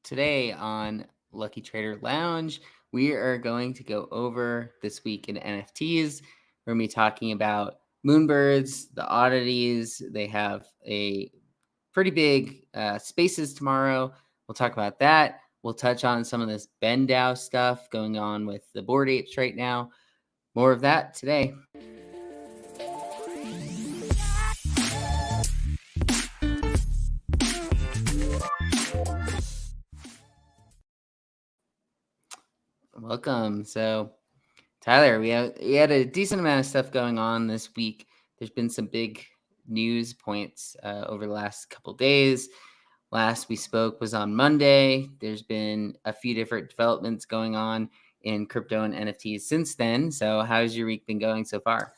Today on Lucky Trader Lounge, we are going to go over this week in NFTs. We're going to be talking about Moonbirds, the Oddities. They have a pretty big spaces tomorrow. We'll talk about that. We'll touch on some of this BendDAO stuff going on with the Bored Apes right now. More of that today. Welcome. So, Tyler, we had a decent amount of stuff going on this week. There's been some big news points over the last couple days. Last we spoke was on Monday. There's been a few different developments going on in crypto and NFTs since then. So, how's your week been going so far?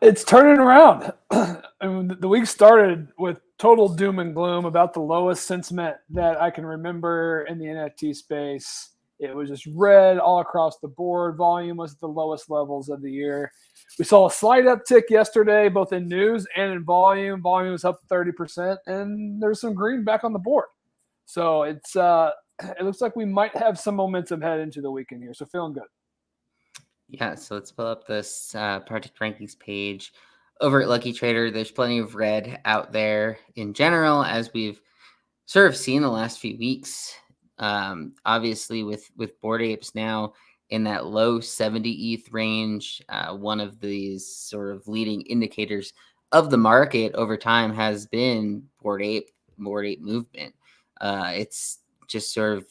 It's turning around. I mean, the week started with total doom and gloom about the lowest sentiment that I can remember in the NFT space. It was just red all across the board. Volume was at the lowest levels of the year. We saw a slight uptick yesterday, both in news and in volume. Volume was up 30%, and there's some green back on the board. So it looks like we might have some momentum head into the weekend here. So feeling good. Yeah, so let's pull up this project rankings page over at Lucky Trader. There's plenty of red out there in general, as we've sort of seen the last few weeks. Obviously, with Bored Apes now in that low 70 ETH range, one of these sort of leading indicators of the market over time has been Bored Ape movement. It's just sort of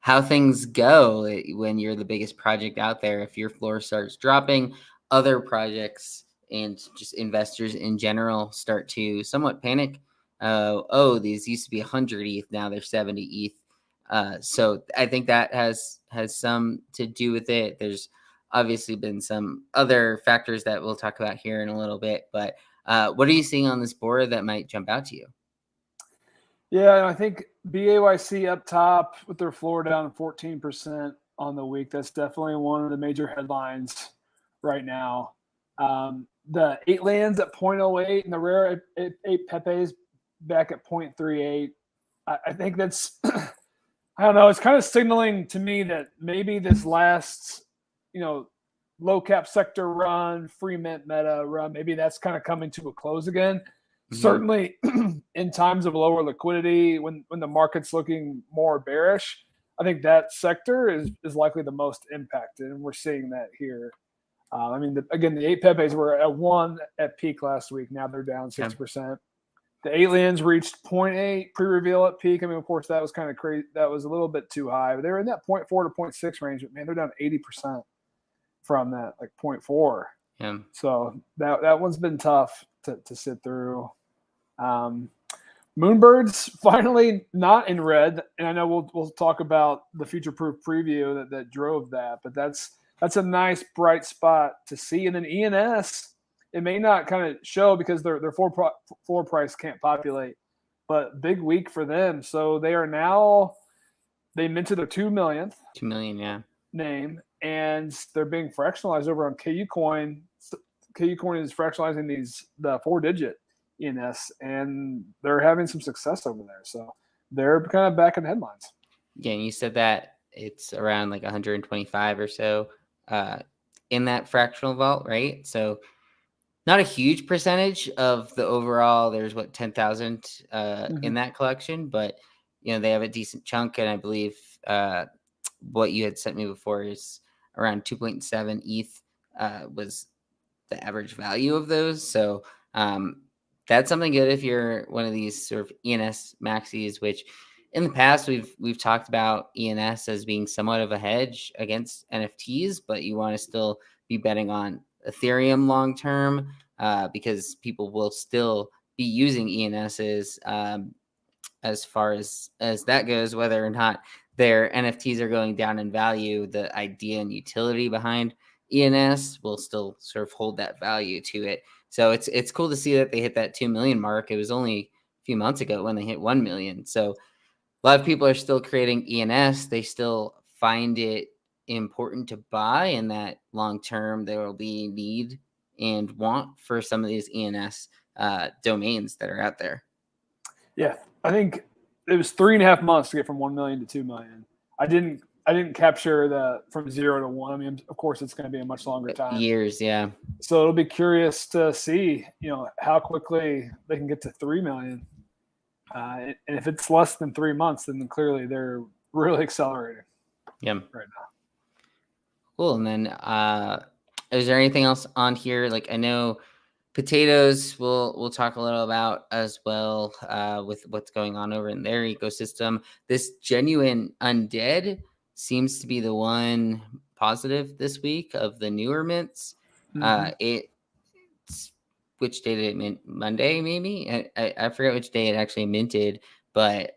how things go when you're the biggest project out there. If your floor starts dropping, other projects and just investors in general start to somewhat panic. These used to be 100 ETH, now they're 70 ETH. So I think that has some to do with it. There's obviously been some other factors that we'll talk about here in a little bit. But what are you seeing on this board that might jump out to you? Yeah, I think BAYC up top with their floor down 14% on the week. That's definitely one of the major headlines right now. The 8 lands at 0.08 and the rare 8 Pepes back at 0.38. I think that's, I don't know, it's kind of signaling to me that maybe this last, low cap sector run, free mint meta run, maybe that's kind of coming to a close again. Mm-hmm. Certainly in times of lower liquidity, when the market's looking more bearish, I think that sector is likely the most impacted, and we're seeing that here. The 8 Pepes were at 1 at peak last week. Now they're down 6%. The 8 lands reached 0.8 pre-reveal at peak. Of course, that was kind of crazy. That was a little bit too high. But they were in that 0.4 to 0.6 range. But, man, they're down 80% from that, like 0.4. Yeah. So that one's been tough to sit through. Moonbirds finally not in red, and I know we'll talk about the future-proof preview that drove that, but that's a nice bright spot to see. And then ENS, it may not kind of show because their floor price can't populate, but big week for them. So they minted their 2 millionth. 2 million, yeah. Name, and they're being fractionalized over on KU Coin. KU Coin is fractionalizing the 4-digit ENS, and they're having some success over there. So they're kind of back in the headlines. Yeah, and you said that it's around like 125 or so in that fractional vault, right? So not a huge percentage of the overall. There's 10,000 in that collection, but they have a decent chunk, and I believe what you had sent me before is around 2.7 ETH was the average value of those. So that's something good if you're one of these sort of ENS maxis, which in the past we've talked about ENS as being somewhat of a hedge against NFTs, but you want to still be betting on Ethereum long term because people will still be using ENSs as far as that goes, whether or not their NFTs are going down in value. The idea and utility behind ENS will still sort of hold that value to it. So it's cool to see that they hit that 2 million mark. It was only a few months ago when they hit 1 million. So a lot of people are still creating ENS. They still find it important to buy, and that long term there will be need and want for some of these ENS domains that are out there. Yeah, I think it was 3.5 months to get from 1 million to 2 million. I didn't capture the from 0 to 1. I mean, of course, it's going to be a much longer time. Years, yeah. So it'll be curious to see, how quickly they can get to 3 million. And if it's less than 3 months, then clearly they're really accelerating. Yeah. Right now. Cool. And then is there anything else on here? Like I know Potatoz we'll talk a little about as well with what's going on over in their ecosystem. This Genuine Undead seems to be the one positive this week of the newer mints. Which day did it mint? Monday, maybe? I forget which day it actually minted, but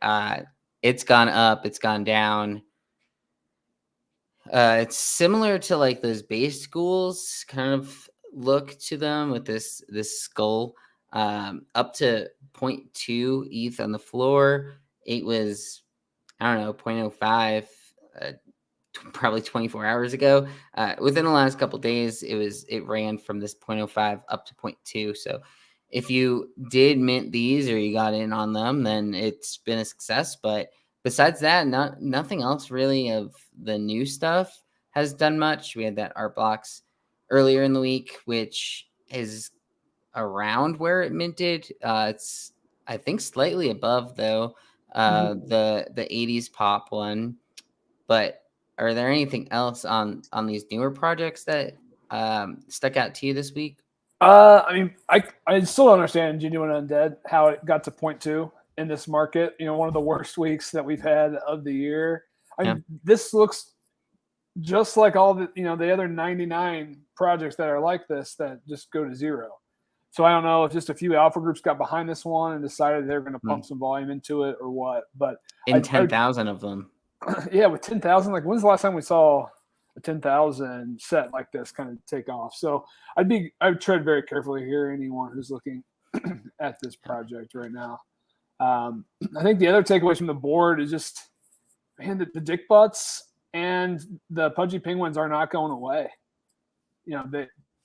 it's gone up, it's gone down. It's similar to like those base schools kind of look to them with this skull up to 0.2 ETH on the floor. It was, I don't know, 0.05 probably 24 hours ago. Within the last couple days, it ran from this 0.05 up to 0.2. So if you did mint these or you got in on them, then it's been a success. But besides that, nothing else really of the new stuff has done much. We had that art blocks earlier in the week, which is around where it minted. It's I think slightly above though the 80s pop one. But are there anything else on these newer projects that stuck out to you this week? I mean, I still don't understand Genuine Undead, how it got to 0.2 in this market. One of the worst weeks that we've had of the year. I mean, this looks just like all the the other 99 projects that are like this that just go to zero. So I don't know if just a few alpha groups got behind this one and decided they're going to pump some volume into it or what. But 10,000 of them. Yeah, with 10,000, like when's the last time we saw a 10,000 set like this kind of take off? So I would tread very carefully here. Anyone who's looking at this project right now. I think the other takeaways from the board is just, man, the dick butts and the pudgy penguins are not going away.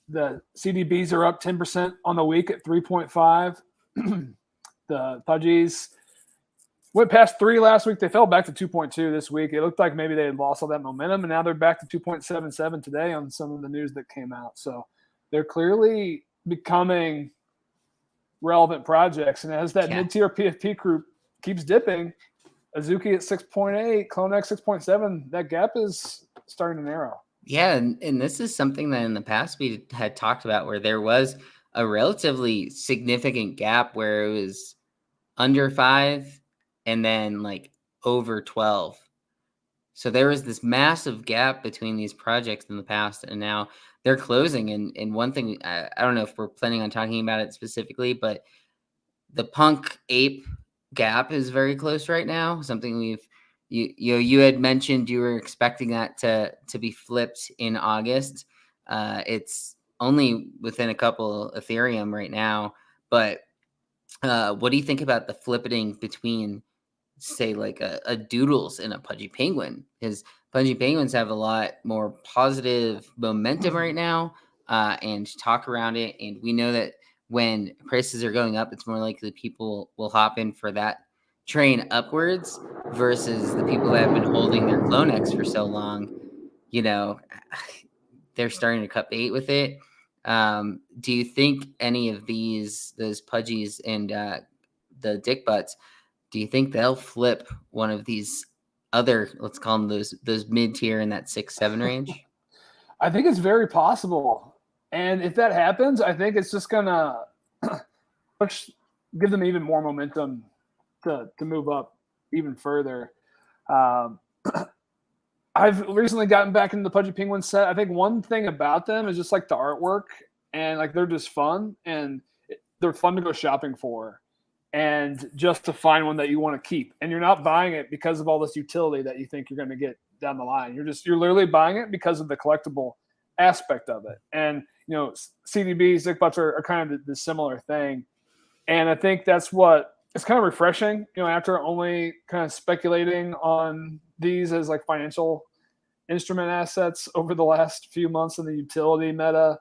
The CDBs are up 10% on the week at 3.5. The pudgies went past 3 last week. They fell back to 2.2 this week. It looked like maybe they had lost all that momentum, and now they're back to 2.77 today on some of the news that came out. So they're clearly becoming relevant projects. And as that mid-tier PFP group keeps dipping, Azuki at 6.8, CloneX 6.7, that gap is starting to narrow. Yeah, and this is something that in the past we had talked about where there was a relatively significant gap where it was under 5 and then like over 12. So there was this massive gap between these projects in the past, and now they're closing. And one thing, I don't know if we're planning on talking about it specifically, but the Punk Ape gap is very close right now. Something you had mentioned you were expecting that to be flipped in August. It's only within a couple Ethereum right now, but what do you think about the flipping between, say, like a Doodles and a Pudgy Penguin? Because Pudgy Penguins have a lot more positive momentum right now and talk around it. And we know that when prices are going up, it's more likely people will hop in for that train upwards versus the people that have been holding their CloneX for so long. They're starting to cut bait with it. Do you think any of those pudgies and the dick butts, do you think they'll flip one of these other, let's call them those mid-tier in that 6-7 range? I think it's very possible. And if that happens, I think it's just going to give them even more momentum to move up even further. I've recently gotten back into the Pudgy Penguin set. I think one thing about them is just like the artwork, and like they're just fun and they're fun to go shopping for, and just to find one that you want to keep. And you're not buying it because of all this utility that you think you're going to get down the line. You're literally buying it because of the collectible aspect of it. And CDBs, dick butts are kind of the similar thing. And I think that's what it's kind of refreshing, after only kind of speculating on these as like financial instrument assets over the last few months in the utility meta.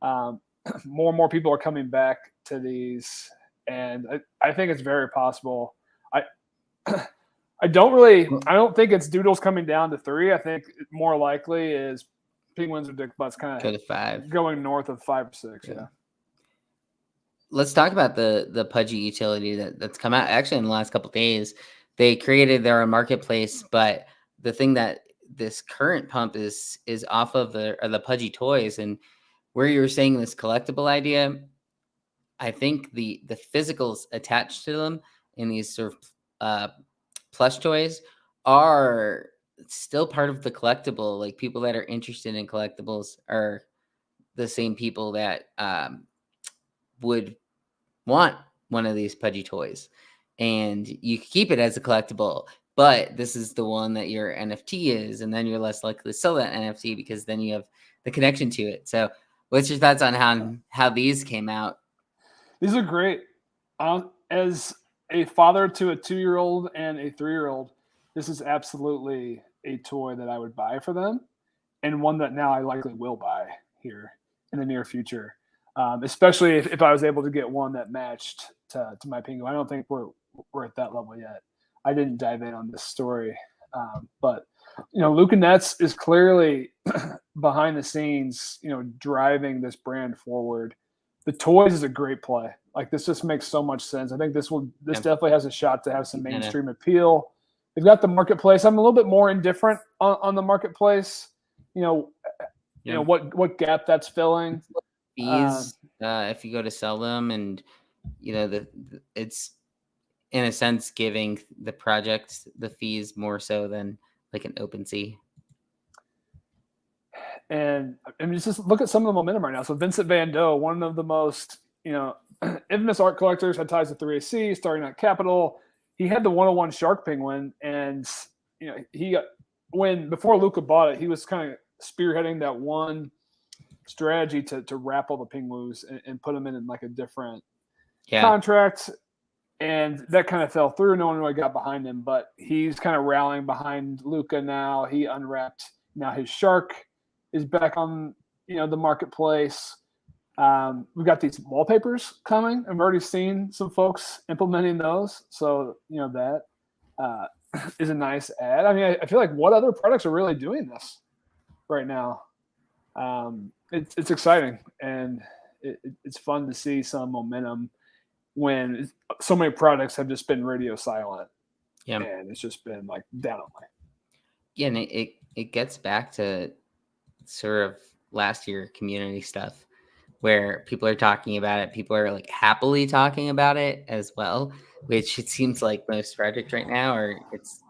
More and more people are coming back to these, and I think it's very possible. I don't think it's Doodles coming down to 3. I think more likely is Penguins or Dick Butts kind Go of to 5. going north of 5 or 6. Yeah. Let's talk about the Pudgy utility that's come out actually in the last couple of days. They created their own marketplace, but the thing that this current pump is off of the Pudgy toys, and where you were saying this collectible idea, I think the physicals attached to them in these sort of plush toys are still part of the collectible. Like people that are interested in collectibles are the same people that would want one of these Pudgy toys, and you keep it as a collectible. But this is the one that your NFT is, and then you're less likely to sell that NFT because then you have the connection to it. So, what's your thoughts on how these came out? These are great. As a father to a 2-year-old and a 3-year-old, this is absolutely a toy that I would buy for them, and one that now I likely will buy here in the near future. Especially if I was able to get one that matched to my penguin. I don't think we're at that level yet. I didn't dive in on this story, but Luca Nets is clearly behind the scenes, driving this brand forward. The toys is a great play. Like this just makes so much sense. I think this definitely has a shot to have some mainstream appeal. They've got the marketplace. I'm a little bit more indifferent on the marketplace. What gap that's filling. Fees, if you go to sell them, and it's in a sense giving the project the fees more so than like an OpenSea. And I mean, just look at some of the momentum right now. So Vincent Van Gogh, one of the most infamous art collectors, had ties to 3AC, starting at Capital. He had the 101 Shark Penguin, and before Luca bought it, he was kind of spearheading that one strategy to wrap all the penguins and put them in like a different contract, and that kind of fell through. No one really got behind him, but he's kind of rallying behind Luca now. He unwrapped. Now his shark is back on the marketplace. We've got these wallpapers coming. I've already seen some folks implementing those, so that is a nice add. I mean, I feel like what other products are really doing this right now? It's exciting, and it's fun to see some momentum when so many products have just been radio silent. Yeah, and it's just been like down on. Yeah, and it gets back to sort of last year community stuff where people are talking about it. People are like happily talking about it as well, which it seems like most projects right now are. It's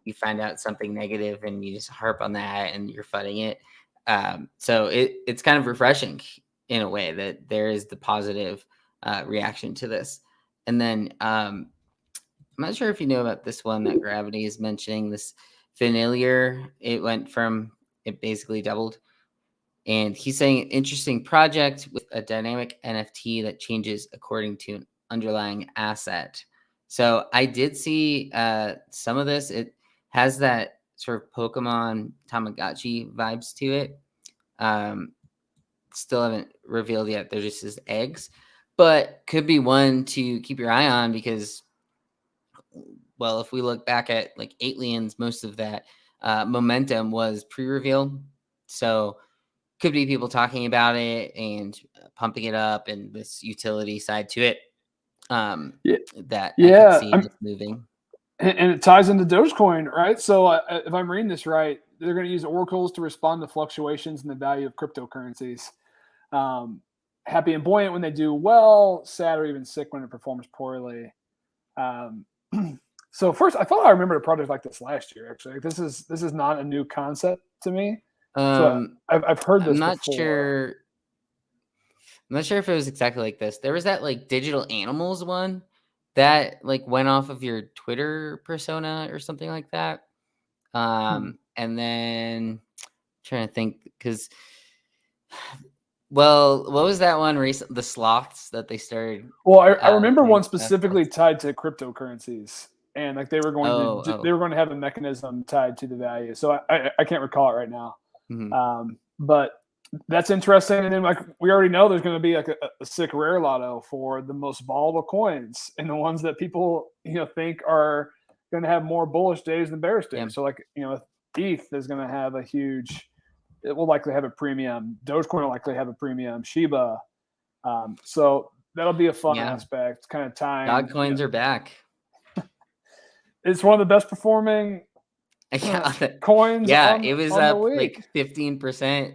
you find out something negative and you just harp on that and you're fighting it. So it's kind of refreshing in a way that there is the positive reaction to this. And then I'm not sure if you know about this one that Gravity is mentioning, this Familiar. It basically doubled. And he's saying an interesting project with a dynamic NFT that changes according to an underlying asset. So I did see some of this. It has that sort of Pokemon Tamagotchi vibes to it. Still haven't revealed yet. They're just his eggs, but could be one to keep your eye on because, well, if we look back at like Aliens, most of that momentum was pre-reveal. So could be people talking about it and pumping it up and this utility side to it. That I could see moving. And it ties into Doge Coin, right? So if I'm reading this right, they're going to use oracles to respond to fluctuations in the value of cryptocurrencies. Happy and buoyant when they do well, sad or even sick when it performs poorly. So first, I thought I remembered a project like this last year. Actually, this is not a new concept to me. So I've heard this. I'm not before. sure. I'm not sure if it was exactly like this. There was that like digital animals one that like went off of your Twitter persona or something like that. And then I'm trying to think because, well, what was that one recent? The sloths that they started. Well, I remember one specifically tied to cryptocurrencies, and like they were going to have a mechanism tied to the value. So I can't recall it right now. Mm-hmm. But that's interesting. And then like we already know there's going to be like a sick rare lotto for the most volatile coins and the ones that people think are going to have more bullish days than bearish days. Yeah. So like, ETH is going to have a huge, it will likely have a premium. Dogecoin will likely have a premium. Shiba. So that'll be a fun aspect, kind of time. Dog coins are back. It's one of the best performing coins. Yeah, it was on up the week. like 15%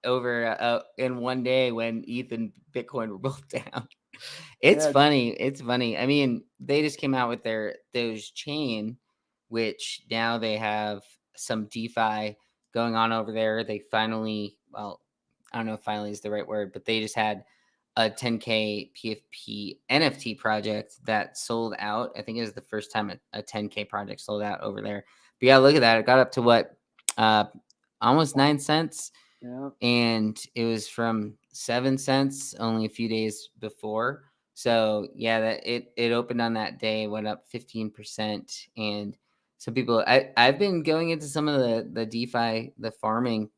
over in one day when ETH and Bitcoin were both down. It's funny. It's funny. I mean, they just came out with their Doge chain, which now they have some DeFi going on over there. They finally, well, I don't know if finally is the right word, but they just had a 10K PFP NFT project that sold out. I think it was the first time a 10K project sold out over there. But yeah, look at that. It got up to what? Almost 9 cents. Yeah. And it was from 7 cents only a few days before. So yeah, that it opened on that day, went up 15%. And some people, I've been going into some of the DeFi, the farming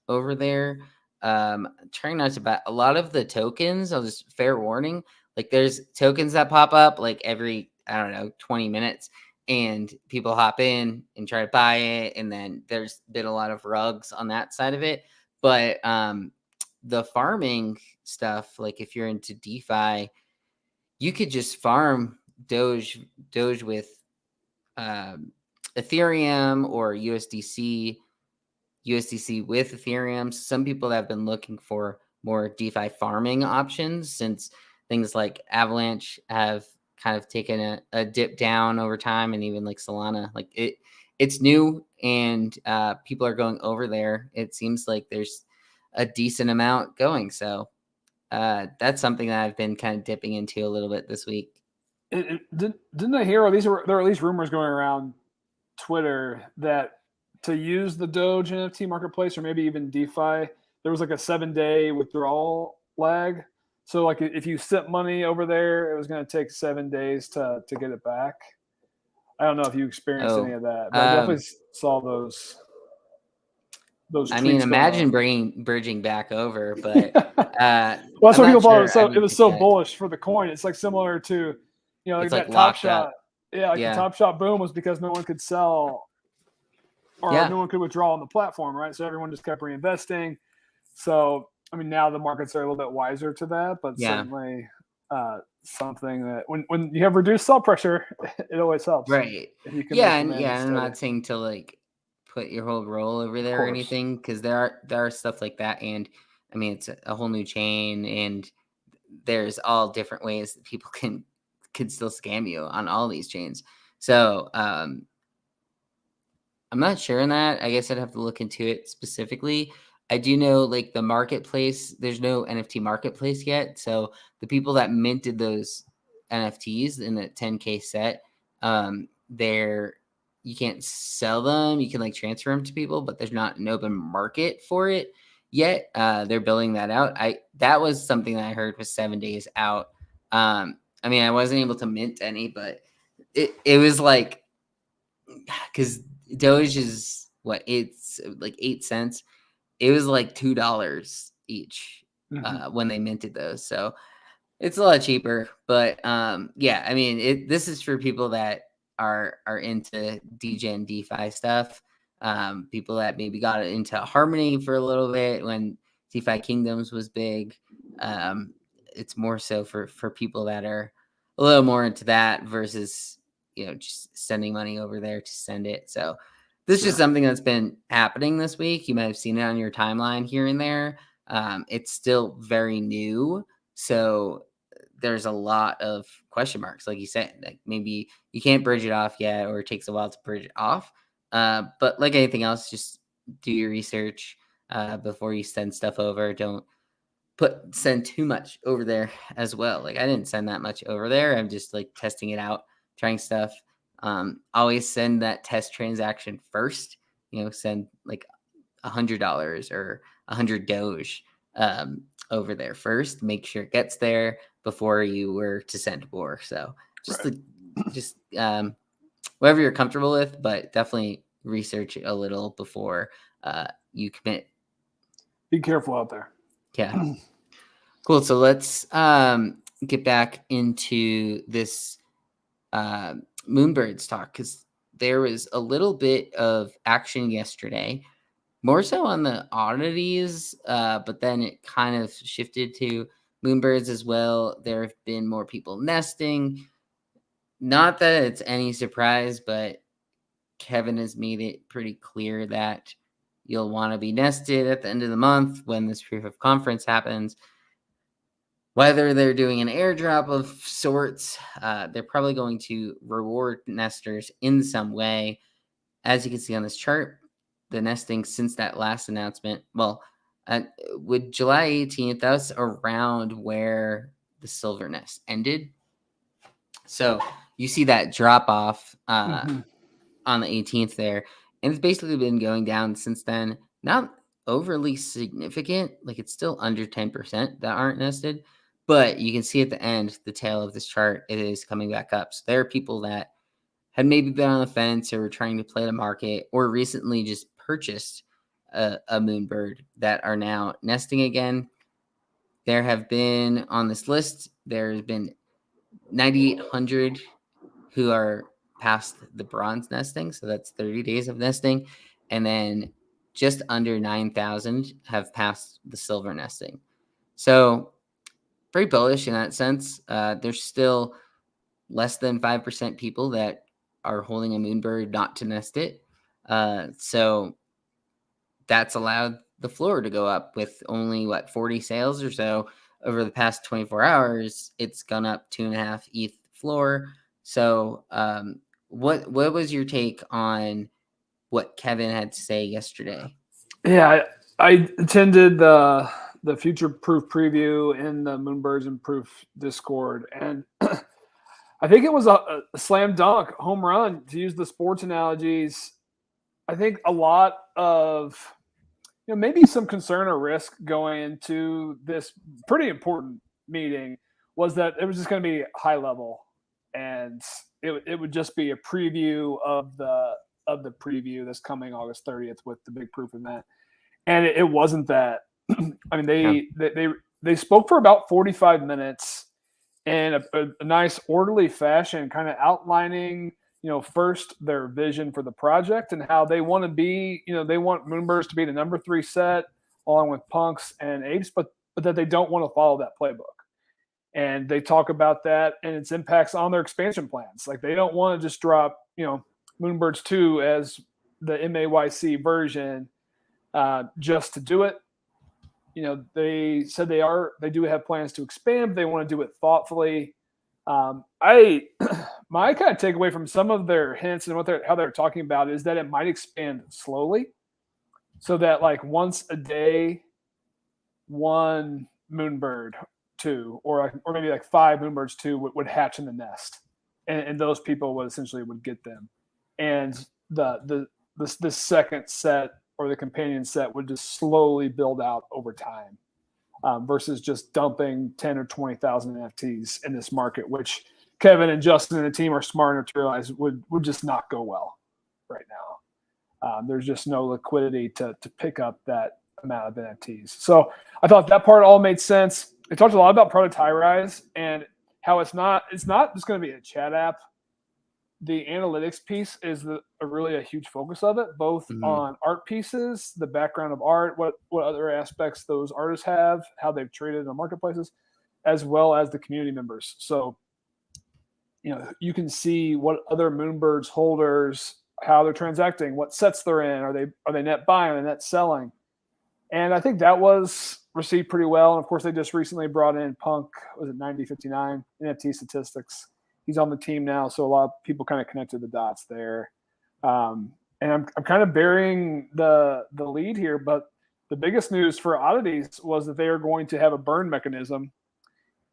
over there. Trying not to buy a lot of the tokens. I'll just fair warning, like there's tokens that pop up like every, I don't know, 20 minutes, and people hop in and try to buy it. And then there's been a lot of rugs on that side of it. But the farming stuff, like if you're into DeFi, you could just farm Doge with Ethereum or USDC with Ethereum. Some people have been looking for more DeFi farming options since things like Avalanche have kind of taken a dip down over time, and even like Solana, like it's new, and people are going over there. It seems like there's a decent amount going. So that's something that I've been kind of dipping into a little bit this week. Didn't I hear, there are at least rumors going around Twitter that to use the Doge NFT marketplace, or maybe even DeFi, there was like a 7-day withdrawal lag. So like if you sent money over there, it was going to take 7 days to get it back. I don't know if you experienced any of that, but I definitely saw those. I mean, imagine bridging back over, but well, that's what people thought. So it was so bullish for the coin. It's like similar to, like that Top Shot. Yeah, like the Top Shot boom was because no one could sell, or no one could withdraw on the platform, right? So everyone just kept reinvesting. So I mean, now the markets are a little bit wiser to that, but certainly something that when you have reduced sell pressure, it always helps. Right. I'm not saying to like put your whole roll over there or anything, because there are stuff like that, and I mean it's a whole new chain, and there's all different ways that people can still scam you on all these chains. So I'm not sure on that. I guess I'd have to look into it specifically. I do know like the marketplace, there's no NFT marketplace yet. So the people that minted those NFTs in the 10K set, you can't sell them. You can like transfer them to people, but there's not an open market for it yet. They're building that out. That was something that I heard was 7 days out. I mean, I wasn't able to mint any, but it was like, because Doge is what, it's like 8 cents. It was like $2 each when they minted those. So it's a lot cheaper. But yeah, I mean, this is for people that are into DJ and DeFi stuff. People that maybe got into Harmony for a little bit when DeFi Kingdoms was big. It's more so for people that are a little more into that versus, just sending money over there to send it. So this is something that's been happening this week. You might have seen it on your timeline here and there. It's still very new. So there's a lot of question marks. Like you said, like maybe you can't bridge it off yet, or it takes a while to bridge it off. But like anything else, just do your research before you send stuff over. Don't send too much over there as well. Like I didn't send that much over there. I'm just like testing it out, trying stuff. Always send that test transaction first. Send like $100 or 100 Doge over there first. Make sure it gets there before you were to send more. So just whatever you're comfortable with, but definitely research a little before you commit. Be careful out there. Yeah. Cool. So let's get back into this Moonbirds talk, because there was a little bit of action yesterday, more so on the oddities, but then it kind of shifted to Moonbirds as well. There have been more people nesting. Not that it's any surprise, but Kevin has made it pretty clear that you'll want to be nested at the end of the month when this proof of conference happens. Whether they're doing an airdrop of sorts, they're probably going to reward nesters in some way. As you can see on this chart, the nesting since that last announcement, with July 18th, that was around where the silver nest ended. So you see that drop off on the 18th there, and it's basically been going down since then. Not overly significant, like it's still under 10% that aren't nested, but you can see at the end, the tail of this chart, it is coming back up. So there are people that had maybe been on the fence or were trying to play the market or recently just purchased a Moonbird that are now nesting again. There have been on this list, there's been 9,800 who are past the bronze nesting. So that's 30 days of nesting. And then just under 9,000 have passed the silver nesting. So very bullish in that sense. There's still less than 5% people that are holding a Moonbird not to nest it. So that's allowed the floor to go up with only 40 sales or so over the past 24 hours. It's gone up 2.5 ETH floor. So what was your take on what Kevin had to say yesterday? Yeah, I attended the future proof preview in the Moonbirds and Proof Discord, and I think it was a slam dunk, home run, to use the sports analogies. I think a lot of maybe some concern or risk going into this pretty important meeting was that it was just going to be high level, and it would just be a preview of the preview that's coming August 30th with the big proof event. And it wasn't that. I mean, they spoke for about 45 minutes in a nice orderly fashion, kind of outlining, first their vision for the project and how they want to be, they want Moonbirds to be the number 3 set along with Punks and Apes, but that they don't want to follow that playbook. And they talk about that and its impacts on their expansion plans. Like they don't want to just drop, Moonbirds 2 as the MAYC version just to do it. They said they do have plans to expand, but they want to do it thoughtfully. My kind of takeaway from some of their hints and how they're talking about is that it might expand slowly, so that like once a day, one Moonbird 2 or maybe like 5 Moonbirds 2 would hatch in the nest, and those people would get them, and the second set or the companion set would just slowly build out over time, versus just dumping 10 or 20,000 NFTs in this market, which Kevin and Justin and the team are smart enough to realize would just not go well right now. There's just no liquidity to pick up that amount of NFTs. So I thought that part all made sense. They talked a lot about Prototyrise and how it's not just going to be a chat app. The analytics piece is really a huge focus of it, both on art pieces, the background of art, what other aspects those artists have, how they've traded in the marketplaces, as well as the community members. So, you can see what other Moonbirds holders, how they're transacting, what sets they're in, are they net buying, are they net selling? And I think that was received pretty well. And of course, they just recently brought in Punk, was it 9059 NFT statistics. He's on the team now, so a lot of people kind of connected the dots there. And I'm kind of burying the lead here, but the biggest news for Oddities was that they are going to have a burn mechanism,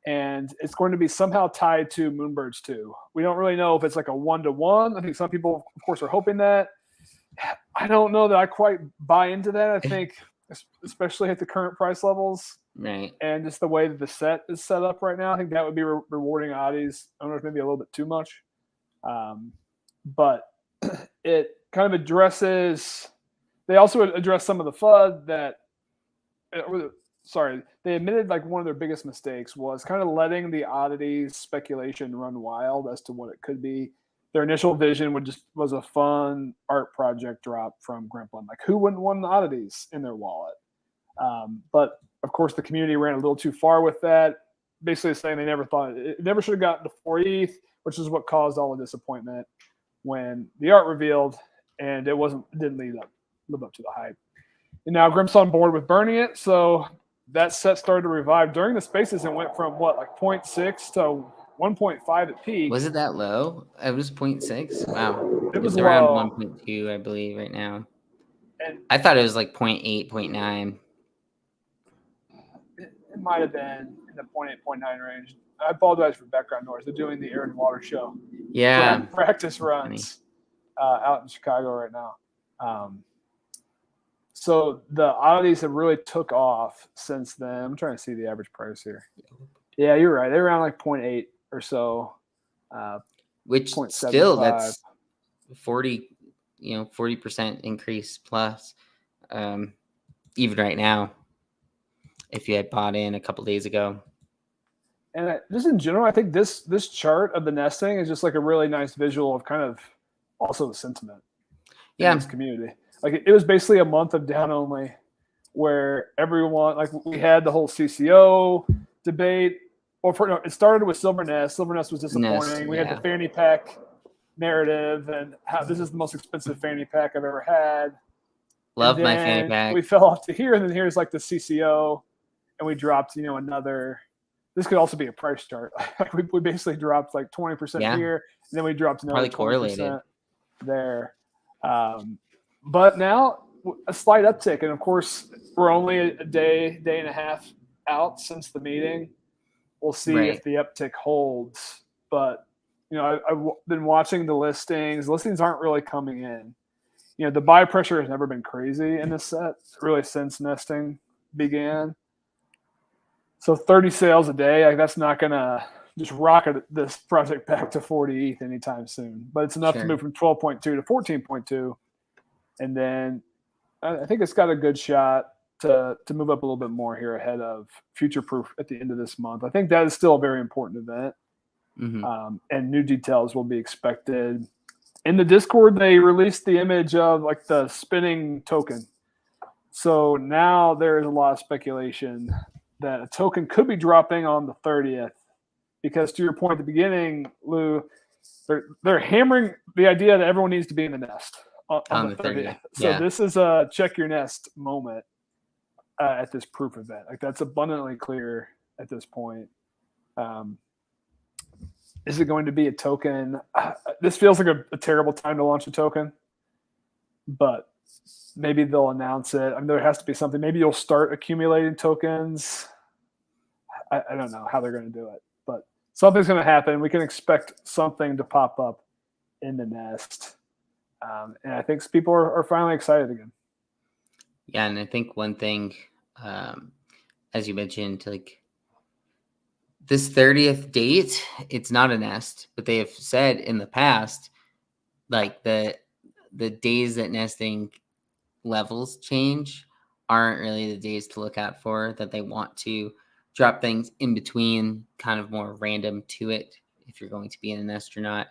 and it's going to be somehow tied to Moonbirds 2. We don't really know if it's like a 1-to-1. I think some people, of course, are hoping that. I don't know that I quite buy into that. I think, especially at the current price levels, right, and just the way that the set is set up right now, I think that would be rewarding Oddities. I don't know if maybe a little bit too much, but it kind of addresses. They also address some of the FUD that. They admitted like one of their biggest mistakes was kind of letting the Oddities speculation run wild as to what it could be their initial vision was a fun art project drop from Grimplin. Like, who wouldn't want the Oddities in their wallet? But of course, the community ran a little too far with that, basically saying they never thought it never should have gotten to 4 ETH, which is what caused all the disappointment when the art revealed, and it didn't live up to the hype. And now Grimp's on board with burning it, so that set started to revive during the spaces and went from like 0.6 to 1.5 at peak. Was it that low? It was 0.6. Wow, It was it's around low. 1.2, I believe, right now. And I thought it was like 0.8, 0.9. It might have been in the 0.8, 0.9 range. I apologize for background noise. They're doing the air and water show. Yeah. Practice runs out in Chicago right now. So the Oddities have really took off since then. I'm trying to see the average price here. Yeah, you're right. They're around like 0.8 or so. Which 0.75. still, that's 40% increase plus, even right now, if you had bought in a couple days ago. And just in general, I think this chart of the nesting is just like a really nice visual of kind of also the sentiment in this community. Like, it was basically a month of down only, where everyone, like, we had the whole CCO debate. It started with Silver Nest. Silver Nest was disappointing. We had the fanny pack narrative and how this is the most expensive fanny pack I've ever had. Love my fanny pack. We fell off to here, and then here's like the CCO, and we dropped, another. This could also be a price chart. we basically dropped like 20% here, and then we dropped another 20% there. But now a slight uptick, and of course we're only a day and a half out since the meeting. We'll see if the uptick holds. But I've been watching the listings. Listings aren't really coming in. The buy pressure has never been crazy in this set, really, since nesting began. So 30 sales a day, like, that's not going to just rocket this project back to 40 ETH anytime soon. But it's enough to move from 12.2 to 14.2. And then I think it's got a good shot to move up a little bit more here ahead of Future Proof at the end of this month. I think that is still a very important event. Mm-hmm. And new details will be expected. In the Discord, they released the image of like the spinning token. So now there is a lot of speculation that a token could be dropping on the 30th, because to your point at the beginning, Lou, they're hammering the idea that everyone needs to be in the nest on the 30th. So this is a check your nest moment at this proof event. Like, that's abundantly clear at this point. Is it going to be a token? This feels like a terrible time to launch a token, but maybe they'll announce it. I mean, there has to be something. Maybe you'll start accumulating tokens. I don't know how they're going to do it, but something's going to happen. We can expect something to pop up in the nest. And I think people are finally excited again. Yeah, and I think one thing, as you mentioned, like, this 30th date, it's not a nest, but they have said in the past, like, the days that nesting levels change aren't really the days to look out for, that they want to drop things in between, kind of more random to it, if you're going to be in a nest or not.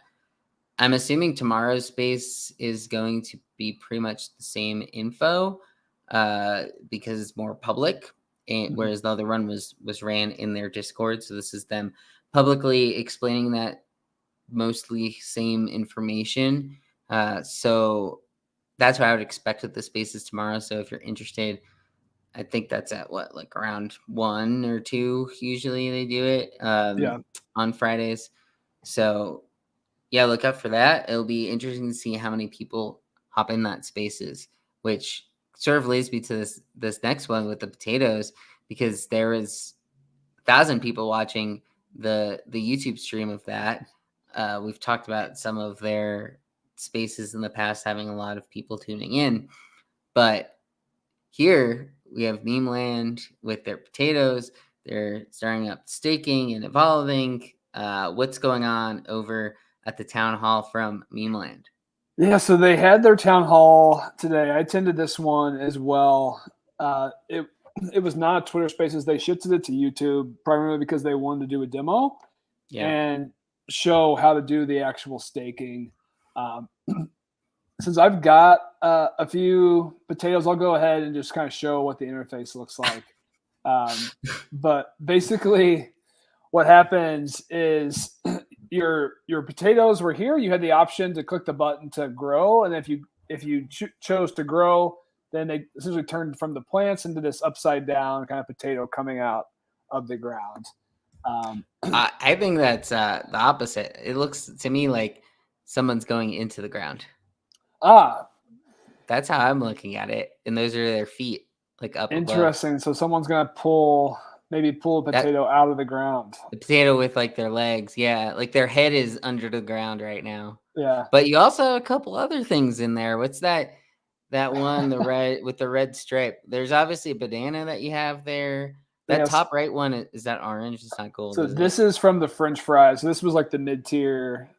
I'm assuming tomorrow's space is going to be pretty much the same info, because it's more public, and whereas the other one was ran in their Discord. So this is them publicly explaining that mostly same information. So that's what I would expect with the spaces tomorrow. So if you're interested, I think that's at like around 1 or 2. Usually they do it on Fridays. So yeah, look out for that. It'll be interesting to see how many people hop in that spaces, which sort of leads me to this next one with the Potatoz, because there is 1,000 people watching the YouTube stream of that. We've talked about some of their spaces in the past having a lot of people tuning in, but here we have Meme Land with their Potatoz. They're starting up staking and evolving. What's going on over at the town hall from Meme Land? Yeah, so they had their town hall today. I attended this one as well. It was not a Twitter Spaces. They shifted it to YouTube primarily because they wanted to do a demo. Yeah. And show how to do the actual staking. Um, since I've got a few potatoes, I'll go ahead and just kind of show what the interface looks like. But basically, what happens is your potatoes were here. You had the option to click the button to grow, and if you chose to grow, then they essentially turned from the plants into this upside down kind of potato coming out of the ground. I think that's the opposite. It looks to me like someone's going into the ground. That's how I'm looking at it, and those are their feet, like up interesting. above. So someone's gonna pull a potato out of the ground. The potato with like their legs, yeah, like their head is under the ground right now. Yeah, but you also have a couple other things in there. What's that one, the red with the red stripe? There's obviously a banana that you have there. That yes. top right one, is that orange? It's not gold. So this is from the French fries. So this was like the mid-tier.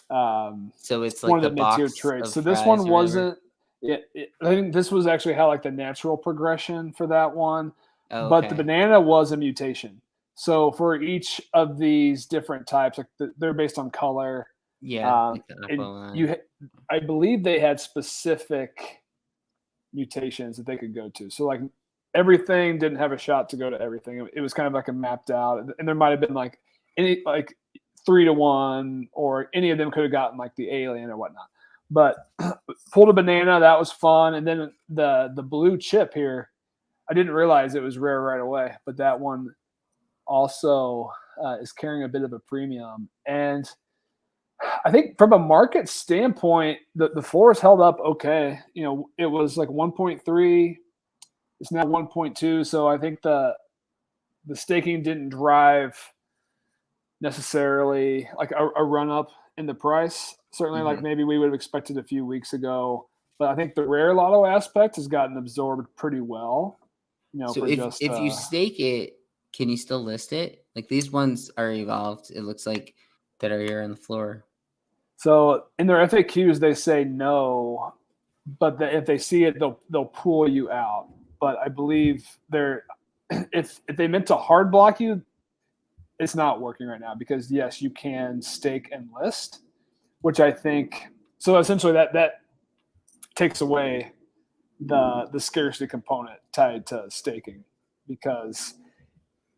So it's one like of the mid-tier traits. So this one wasn't. I think this was actually how like the natural progression for that one. Oh, but the banana was a mutation. So for each of these different types, like they're based on color. Yeah, I believe they had specific mutations that they could go to. So like everything didn't have a shot to go to everything. It was kind of like a mapped out, and there might have been like any like 3-to-1, or any of them could have gotten like the alien or whatnot. But pulled a banana, that was fun, and then the blue chip here, I didn't realize it was rare right away, but that one also is carrying a bit of a premium. And I think from a market standpoint, the floor has held up okay. You know, it was like 1.3, it's now 1.2. So I think the staking didn't drive necessarily like a run up in the price. Certainly, like maybe we would have expected a few weeks ago. But I think the rare lotto aspect has gotten absorbed pretty well. You know, so if you stake it, can you still list it? Like these ones are evolved, it looks like, that are here on the floor. So in their FAQs, they say no, but if they see it, they'll pull you out. But I believe if they meant to hard block you, it's not working right now, because yes, you can stake and list, which I think, so essentially that takes away the scarcity component tied to staking, because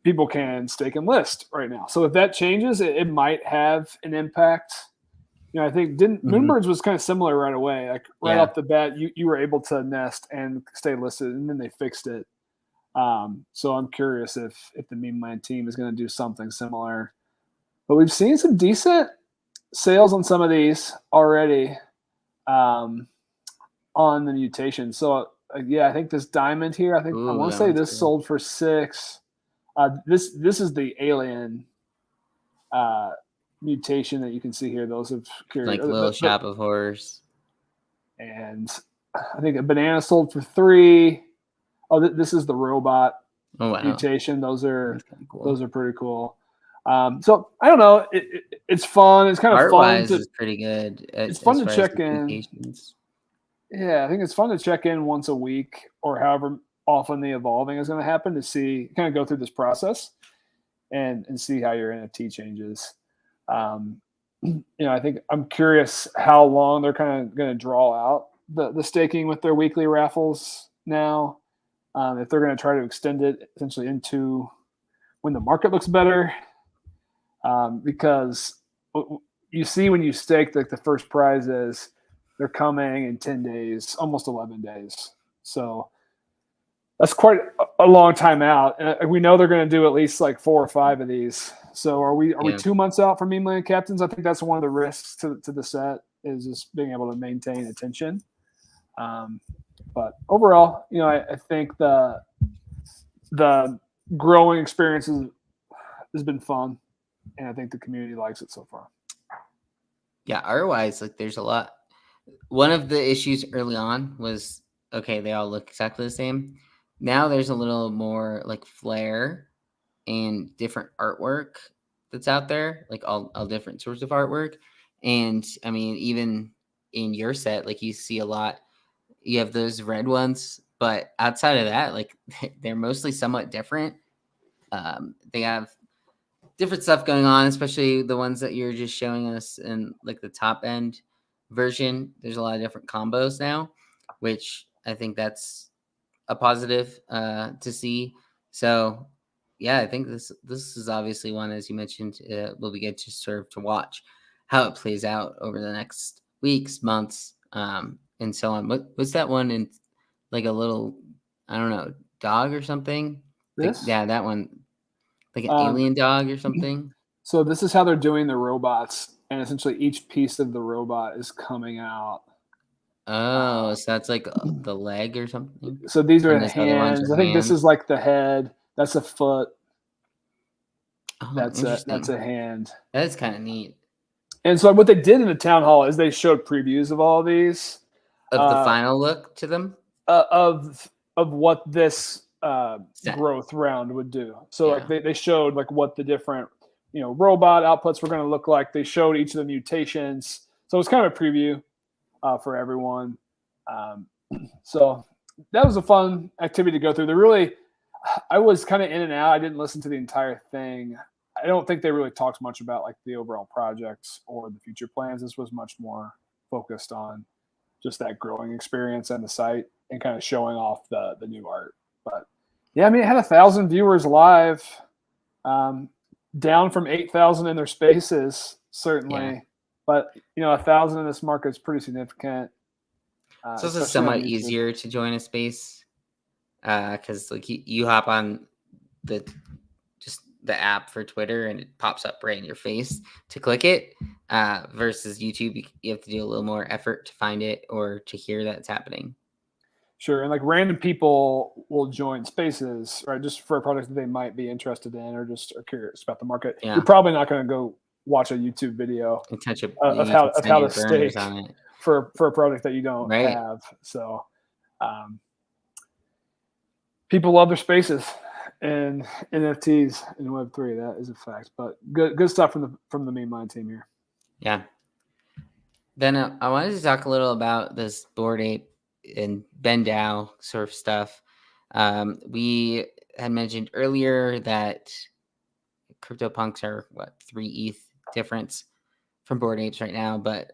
people can stake and list right now. So if that changes, it might have an impact. You know, I think Moonbirds was kind of similar right away. Like off the bat, you were able to nest and stay listed, and then they fixed it. So I'm curious if the Meme Land team is going to do something similar. But we've seen some decent sales on some of these already on the mutation. So yeah, I think this diamond here, I want to say this sold for 6. This is the alien mutation that you can see here. Those have carried like Little Shop of Horrors. And I think a banana sold for 3. Oh, this is the robot mutation. Those are cool. Those are pretty cool. So I don't know. It's fun. It's kind of Art-wise is pretty good. It's fun to check in. Yeah, I think it's fun to check in once a week, or however often the evolving is going to happen, to see, kind of go through this process and see how your NFT changes. You know, I think I'm curious how long they're kind of going to draw out the staking with their weekly raffles now. If they're going to try to extend it essentially into when the market looks better, because you see when you stake, like the first prizes, they're coming in 10 days, almost 11 days. So that's quite a long time out. And we know they're going to do at least like 4 or 5 of these. So are we 2 months out from Meme Land Captains? I think that's one of the risks to the set, is just being able to maintain attention. But overall, you know, I think the growing experience has been fun, and I think the community likes it so far. Yeah, art-wise, like there's a lot. One of the issues early on was, okay, they all look exactly the same. Now there's a little more like flair and different artwork that's out there, like all different sorts of artwork. And I mean, even in your set, like you see a lot, you have those red ones, but outside of that, like they're mostly somewhat different. They have different stuff going on, especially the ones that you're just showing us in like the top end version. There's a lot of different combos now, which I think that's a positive to see. So yeah, I think this is obviously one, as you mentioned, will be good to serve to watch how it plays out over the next weeks, months, and so on. What was that one in like a little, I don't know, dog or something? Yeah, that one, like an alien dog or something. So this is how they're doing the robots, and essentially each piece of the robot is coming out. Oh, so that's like the leg or something. So these are And this other one's hands. your I think this hand. is like the head. That's a foot. Oh, That's interesting. a hand. That is kind of neat. And so what they did in the town hall is they showed previews of all these, Of the final look to them. of what this growth round would do. So like they showed like what the different robot outputs were going to look like. They showed each of the mutations. So it was kind of a preview for everyone. So that was a fun activity to go through. I was kind of in and out. I didn't listen to the entire thing. I don't think they really talked much about like the overall projects or the future plans. This was much more focused on just that growing experience and the site and kind of showing off the new art. But yeah, I mean, it had 1,000 viewers live, down from 8,000 in their spaces, certainly. Yeah. But 1,000 in this market is pretty significant. So it's somewhat easier to join a space because like you hop on the app for Twitter and it pops up right in your face to click it, versus YouTube. You have to do a little more effort to find it or to hear that it's happening. Sure. And like random people will join spaces, right? Just for a product that they might be interested in or just are curious about the market. Yeah. You're probably not going to go watch a YouTube video of how to stake on it for a product that you don't have. So people love their spaces and NFTs in Web3. That is a fact. But good stuff from the Meme Mind team here. Yeah. Then I wanted to talk a little about this Bored Ape and BendDAO sort of stuff. We had mentioned earlier that CryptoPunks are 3 ETH difference from Bored Apes right now. But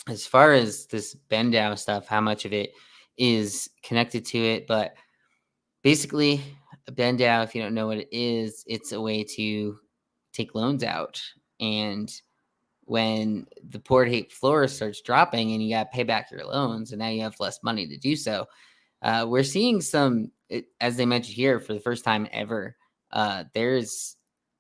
as far as this BendDAO stuff, how much of it is connected to it? But basically, BendDAO, if you don't know what it is, it's a way to take loans out. And when the Bored Ape floor starts dropping and you got to pay back your loans and now you have less money to do so, we're seeing some, as they mentioned here, for the first time ever, there's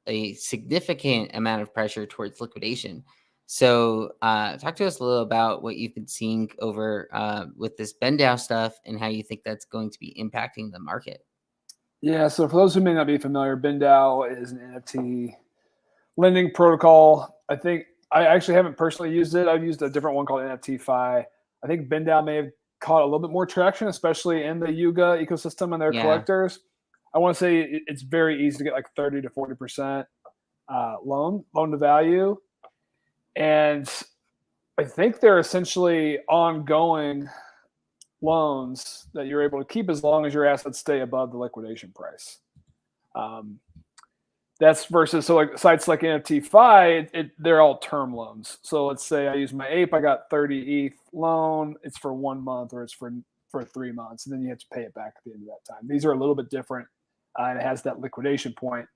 a significant amount of pressure towards liquidation. So talk to us a little about what you've been seeing over with this BendDAO stuff and how you think that's going to be impacting the market. Yeah, so for those who may not be familiar, BendDAO is an NFT lending protocol. I actually haven't personally used it. I've used a different one called NFTFi. I think BendDAO may have caught a little bit more traction, especially in the Yuga ecosystem and their collectors. I want to say it's very easy to get like 30 to 40% loan to value. And I think they're essentially ongoing loans that you're able to keep as long as your assets stay above the liquidation price. That's versus, so like sites like NFTFi, they're all term loans. So let's say I use my ape, I got 30 ETH loan. It's for 1 month or it's for 3 months, and then you have to pay it back at the end of that time. These are a little bit different, and it has that liquidation point.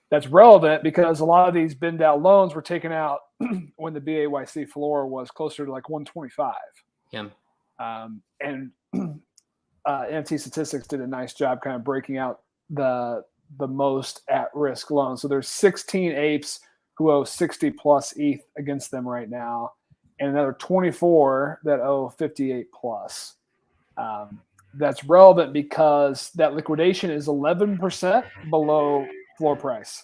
That's relevant because a lot of these BendDAO loans were taken out when the BAYC floor was closer to like 125. Yeah. And NFT Statistics did a nice job kind of breaking out the most at-risk loans. So there's 16 apes who owe 60 plus ETH against them right now, and another 24 that owe 58 plus. That's relevant because that liquidation is 11% below floor price,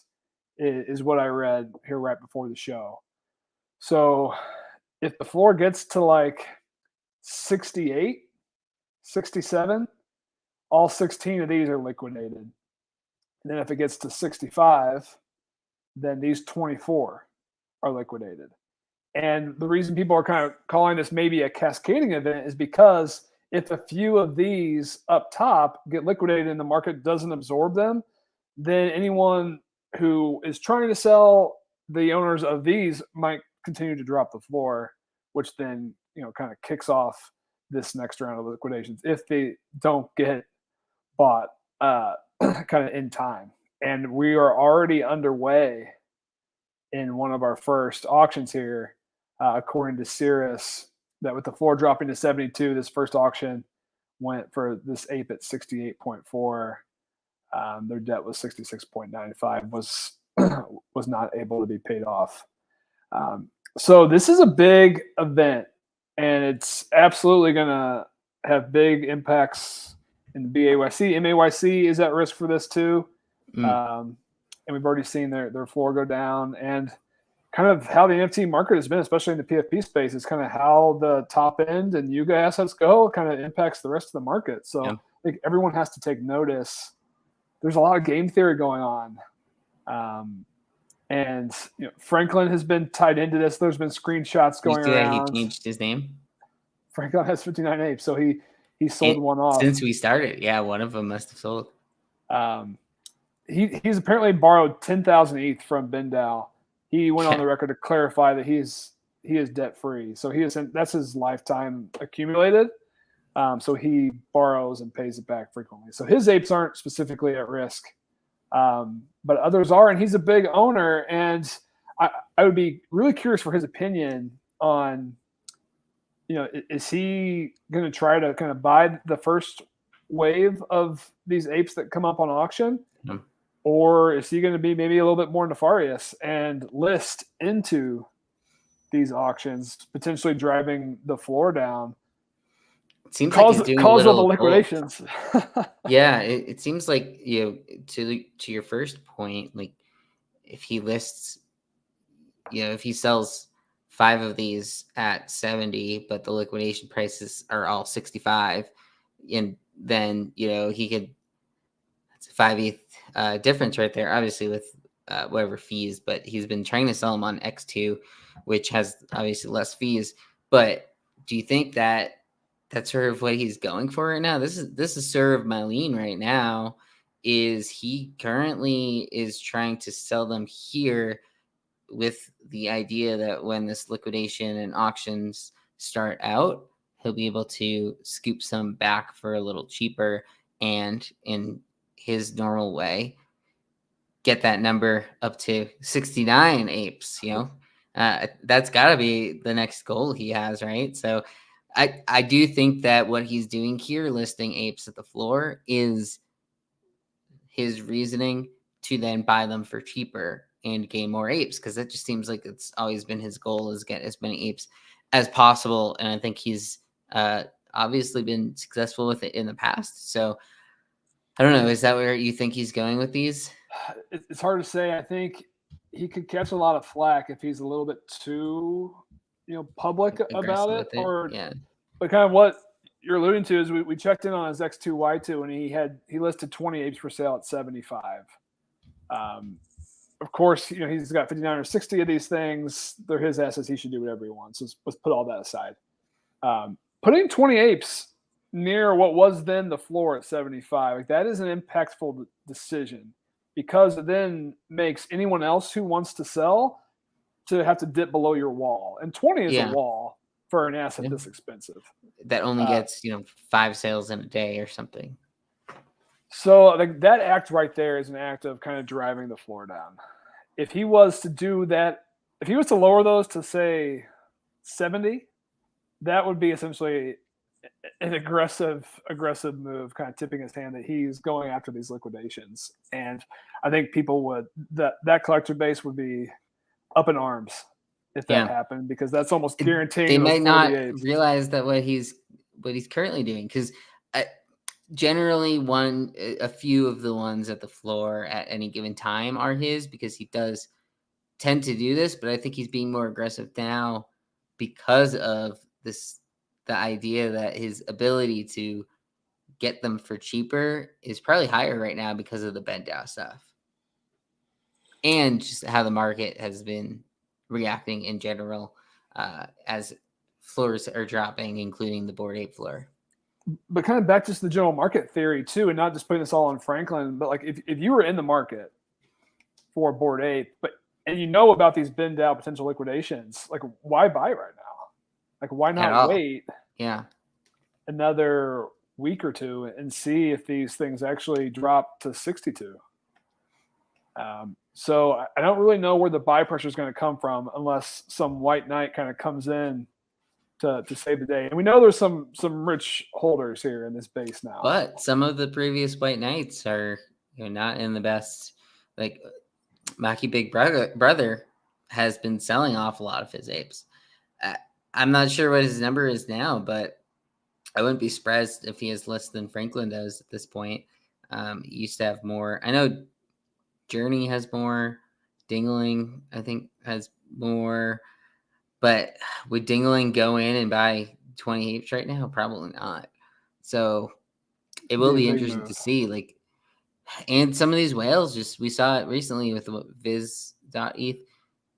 is what I read here right before the show. So if the floor gets to like 68, 67, all 16 of these are liquidated. And then if it gets to 65, then these 24 are liquidated. And the reason people are kind of calling this maybe a cascading event is because if a few of these up top get liquidated and the market doesn't absorb them, then anyone who is trying to sell, the owners of these might continue to drop the floor, which then, kind of kicks off this next round of liquidations if they don't get bought kind of in time. And we are already underway in one of our first auctions here, according to Cirrus, that with the floor dropping to 72, this first auction went for this ape at 68.4. Their debt was 66.95, was not able to be paid off. So this is a big event, and it's absolutely going to have big impacts in the BAYC. MAYC is at risk for this too. And we've already seen their floor go down, and kind of how the NFT market has been, especially in the PFP space, is kind of how the top end and Yuga assets go kind of impacts the rest of the market. So I think everyone has to take notice. There's a lot of game theory going on. And Franklin has been tied into this. There's been screenshots going around. He changed his name. Franklin has 59 apes, so he sold one off. Since we started, one of them must have sold. He's apparently borrowed 10,000 ETH from Bindao. He went on the record to clarify that he is debt free. So that's his lifetime accumulated. So he borrows and pays it back frequently. So his apes aren't specifically at risk, but others are, and he's a big owner. And I would be really curious for his opinion on, is he going to try to kind of buy the first wave of these apes that come up on auction? Or is he going to be maybe a little bit more nefarious and list into these auctions, potentially driving the floor down? It seems like he's doing all the liquidations. It seems like, to your first point, like if he lists, if he sells 5 of these at 70, but the liquidation prices are all 65, and then he could, that's a 5 ETH difference right there, obviously with whatever fees, but he's been trying to sell them on X2, which has obviously less fees. But do you think that that's sort of what he's going for right now? This is sort of my lean right now, is he currently is trying to sell them here with the idea that when this liquidation and auctions start out, he'll be able to scoop some back for a little cheaper, and in his normal way get that number up to 69 apes. That's got to be the next goal he has, right? So I do think that what he's doing here, listing apes at the floor, is his reasoning to then buy them for cheaper and gain more apes, because that just seems like it's always been his goal, is get as many apes as possible. And I think he's obviously been successful with it in the past. So I don't know. Is that where you think he's going with these? It's hard to say. I think he could catch a lot of flack if he's a little bit too, public about it. But kind of what you're alluding to is we checked in on his X2Y2, and he listed 20 apes for sale at 75. Of course, he's got 59 or 60 of these things. They're his assets. He should do whatever he wants. So let's put all that aside. Putting 20 apes near what was then the floor at 75, like that is an impactful decision, because it then makes anyone else who wants to sell to have to dip below your wall. And 20 is a wall for an asset this expensive. That only gets, 5 sales in a day or something. So like that act right there is an act of kind of driving the floor down. If he was to do that, if he was to lower those to say 70, that would be essentially an aggressive move, kind of tipping his hand that he's going after these liquidations. And I think people would, that collector base would be up in arms if that happened, because that's almost guaranteeing they might not realize that what he's currently doing, because generally a few of the ones at the floor at any given time are his, because he does tend to do this. But I think he's being more aggressive now because of the idea that his ability to get them for cheaper is probably higher right now because of the Bindao stuff, and just how the market has been reacting in general as floors are dropping, including the Bored Ape floor. But kind of back to the general market theory too, and not just putting this all on Franklin, but like if you were in the market for Bored Ape, and you know about these bin DAO potential liquidations. Like, why buy right now? Like, why not wait another week or two and see if these things actually drop to 62? So I don't really know where the buy pressure is going to come from unless some white knight kind of comes in to save the day. And we know there's some rich holders here in this base now. But some of the previous white knights are not in the best. Like Mackie Big Brother has been selling off a lot of his apes. I'm not sure what his number is now, but I wouldn't be surprised if he has less than Franklin does at this point. He used to have more. I know Journey has more. Dingling, I think, has more. But would Dingling go in and buy 20 apes right now? Probably not. So it will be interesting to see. Like, and some of these whales, we saw it recently with Viz.eth,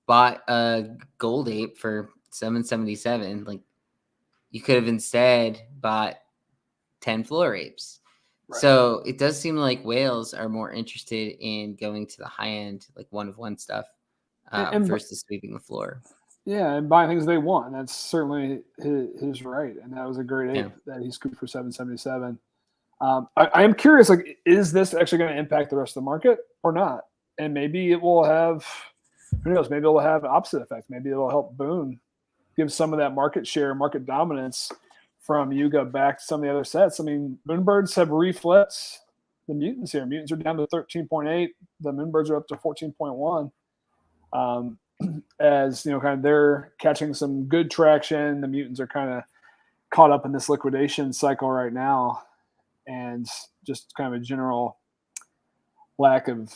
bought a gold ape for 777. Like, you could have instead bought 10 floor apes. Right. So it does seem like whales are more interested in going to the high end, like one of one stuff, versus sweeping the floor. Yeah, and buying things they want. That's certainly his right. And that was a great ape that he scooped for 777. I am curious, like, is this actually going to impact the rest of the market or not? And maybe it will have, who knows, maybe it will have an opposite effect. Maybe it will help Boone give some of that market share, market dominance from Yuga back to some of the other sets. I mean, Moonbirds have reflipped the mutants here. Mutants are down to 13.8. The Moonbirds are up to 14.1. As kind of they're catching some good traction. The mutants are kind of caught up in this liquidation cycle right now, and just kind of a general lack of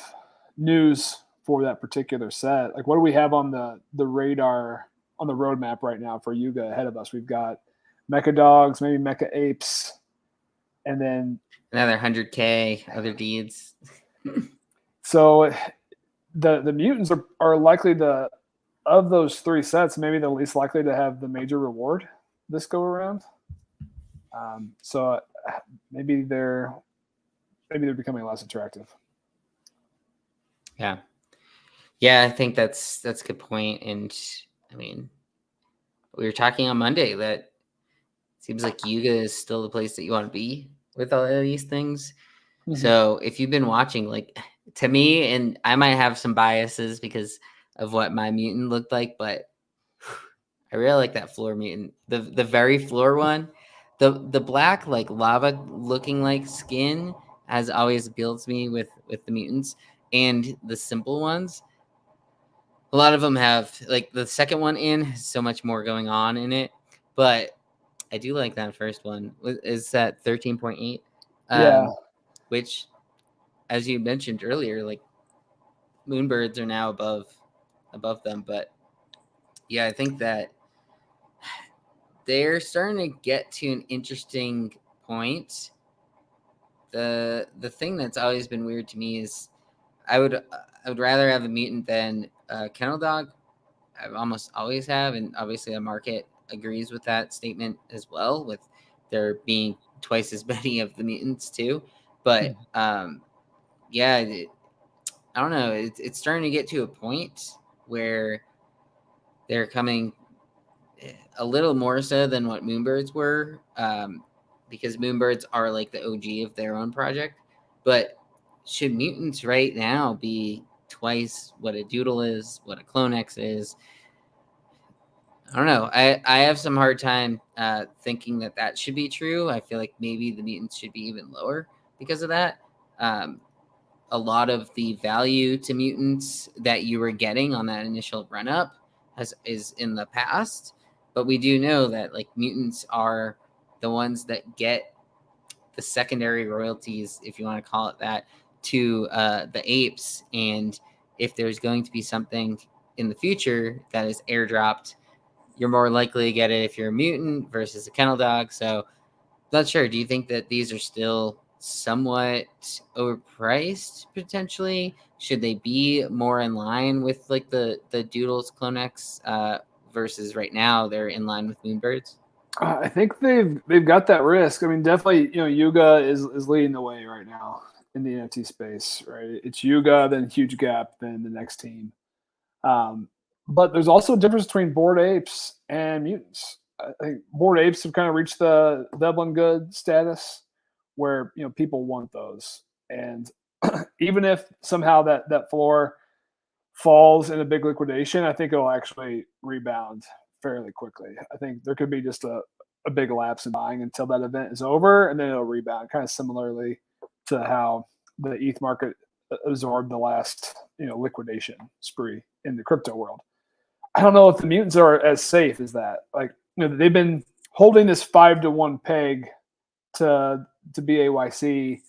news for that particular set. Like, what do we have on the radar, on the roadmap right now for Yuga ahead of us? We've got Mecha Dogs, maybe Mecha Apes, and then another 100K other deeds. So the mutants are likely of those three sets, maybe the least likely to have the major reward this go around. So maybe they're becoming less attractive. Yeah, I think that's a good point. And I mean, we were talking on Monday that it seems like Yuga is still the place that you want to be with all of these things. Mm-hmm. So if you've been watching, like, to me, and I might have some biases because of what my mutant looked like, but I really like that floor mutant. The very floor one, the black, like, lava looking like skin has always appealed to me with the mutants. And the simple ones, a lot of them have, like, the second one has so much more going on in it, but I do like that first one. Is that 13.8? Which, as you mentioned earlier, like, Moonbirds are now above them. But yeah, I think that they're starting to get to an interesting point. The thing that's always been weird to me is I would rather have a mutant than a kennel dog. I almost always have, and obviously the market agrees with that statement as well, with there being twice as many of the mutants too. But yeah, I don't know. It's starting to get to a point where they're coming a little more so than what Moonbirds were, because Moonbirds are like the OG of their own project. But should mutants right now be twice what a Doodle is, what a Clonex is? I don't know. I have some hard time thinking that should be true. I feel like maybe the mutants should be even lower because of that. A lot of the value to mutants that you were getting on that initial run up is in the past, but we do know that, like, mutants are the ones that get the secondary royalties, if you want to call it that, to the apes. And if there's going to be something in the future that is airdropped, you're more likely to get it if you're a mutant versus a kennel dog. So not sure. Do you think that these are still somewhat overpriced potentially? Should they be more in line with, like, the Doodles, Clonex, versus right now they're in line with Moonbirds? I think they've got that risk. I mean, definitely, Yuga is leading the way right now. in the NFT space, right? It's Yuga, then Huge Gap, then the next team. But there's also a difference between Bored Apes and Mutants. I think Bored Apes have kind of reached the Dublin Good status where people want those, and even if somehow that floor falls in a big liquidation, I think it'll actually rebound fairly quickly. I think there could be just a big lapse in buying until that event is over, and then it'll rebound, kind of similarly to how the ETH market absorbed the last liquidation spree in the crypto world. I don't know if the Mutants are as safe as that. Like they've been holding this 5-to-1 peg to BAYC.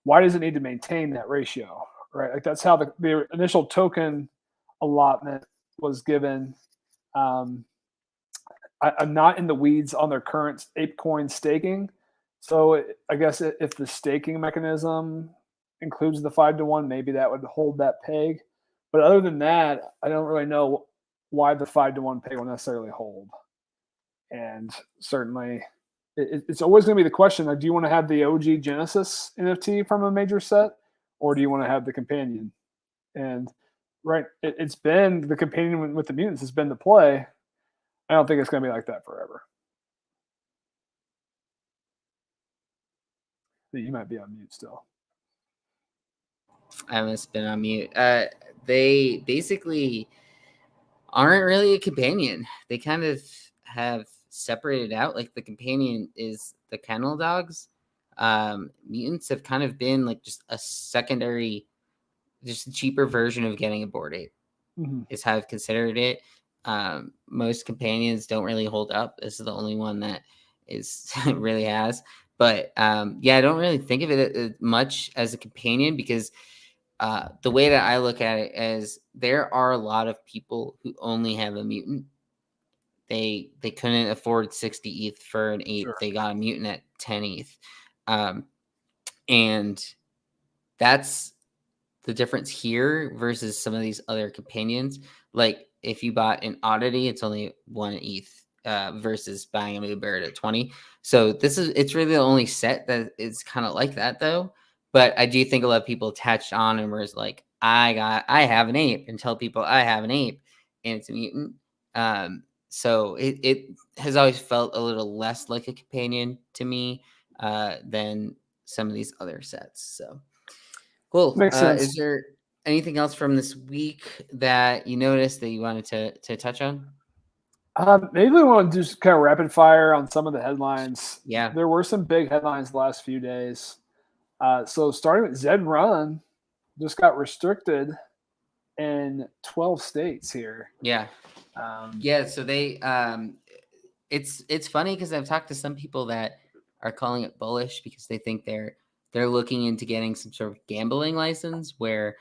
Why does it need to maintain that ratio? Right, like that's how the initial token allotment was given. I'm not in the weeds on their current ApeCoin staking, so I guess if the staking mechanism includes the 5-to-1, maybe that would hold that peg. But other than that, I don't really know why the 5-to-1 peg will necessarily hold. And certainly, it's always going to be the question: like, do you want to have the OG Genesis NFT from a major set, or do you want to have the companion? And right, it's been the companion with the Mutants has been the play. I don't think it's going to be like that forever. You might be on mute still. I must have been on mute. They basically aren't really a companion. They kind of have separated out. Like the companion is the kennel dogs. Mutants have kind of been like just a secondary, just a cheaper version of getting a Bored Ape. Is how I've considered it. Most companions don't really hold up. This is the only one that is really has. But yeah, I don't really think of it as much as a companion because the way that I look at it is there are a lot of people who only have a mutant. They couldn't afford 60 ETH for an ape. Sure. They got a mutant at 10 ETH. And that's the difference here versus some of these other companions. Like if you bought an Oddity, it's only 1 ETH versus buying a Moonbird at 20. So it's really the only set that is kind of like that though. But I do think a lot of people attached on and were like, I have an ape, and tell people I have an ape and it's a mutant. So it has always felt a little less like a companion to me than some of these other sets. So cool. Makes sense. Is there anything else from this week that you noticed that you wanted to touch on? Maybe we want to do kind of rapid fire on some of the headlines. Yeah. There were some big headlines the last few days. So starting with Zed Run, just got restricted in 12 states here. Yeah. Yeah. So they, it's funny because I've talked to some people that are calling it bullish because they think they're looking into getting some sort of gambling license where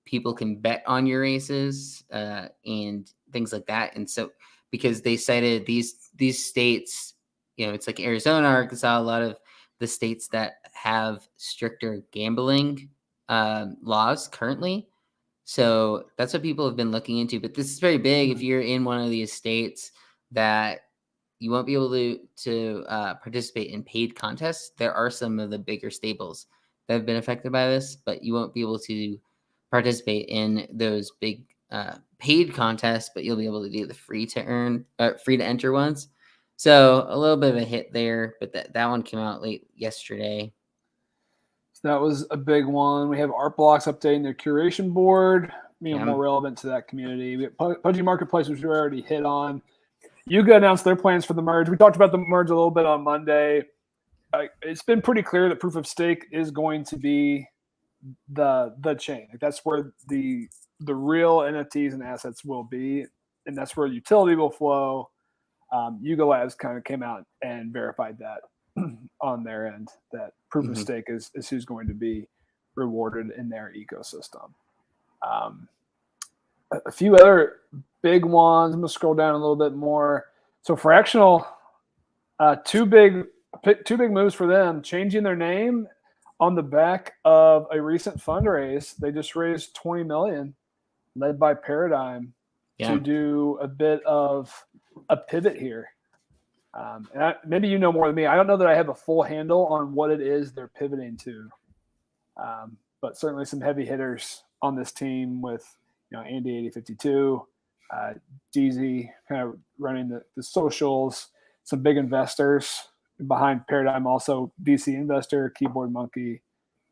people can bet on your races and things like that. And so because they cited these states, it's like Arizona, Arkansas, a lot of the states that have stricter gambling laws currently. So that's what people have been looking into. But this is very big. If you're in one of these states that you won't be able to participate in paid contests, there are some of the bigger stables that have been affected by this, but you won't be able to participate in those big paid contests, but you'll be able to do the free to enter ones. So a little bit of a hit there, but that one came out late yesterday. So that was a big one. We have Art Blocks updating their curation board, more relevant to that community. We have Pudgy Marketplace, which we already hit on. Yuga announced their plans for the merge. We talked about the merge a little bit on Monday. It's been pretty clear that proof of stake is going to be the chain. Like that's where the real NFTs and assets will be, and that's where utility will flow. Yuga Labs kind of came out and verified that on their end, that proof of stake is who's going to be rewarded in their ecosystem. A few other big ones. I'm going to scroll down a little bit more. So Fractional, two big moves for them, changing their name on the back of a recent fundraise. They just raised $20 million, led by Paradigm, to do a bit of a pivot here. And maybe you know more than me. I don't know that I have a full handle on what it is they're pivoting to. But certainly some heavy hitters on this team with, Andy 8052, DZ kind of running the socials, some big investors behind Paradigm, also DC Investor, Keyboard Monkey,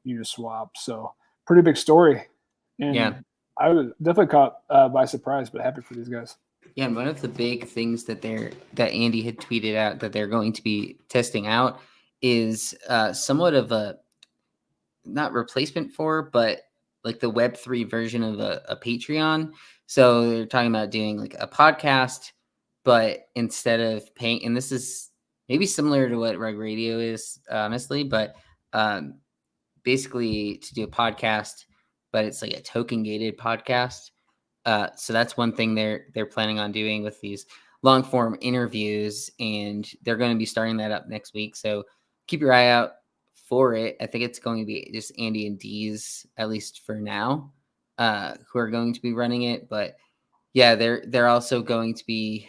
Uniswap. So pretty big story. And Yeah. I was definitely caught by surprise, but happy for these guys. Yeah, and one of the big things that Andy had tweeted out that they're going to be testing out is somewhat of a not replacement for, but like the Web3 version of a Patreon. So they're talking about doing like a podcast, but instead of paying, and this is maybe similar to what Rug Radio is, honestly, but basically to do a podcast, but it's like a token gated podcast. So that's one thing they're planning on doing with these long form interviews, and they're going to be starting that up next week. So keep your eye out for it. I think it's going to be just Andy and Dee's, at least for now, who are going to be running it. But yeah, they're also going to be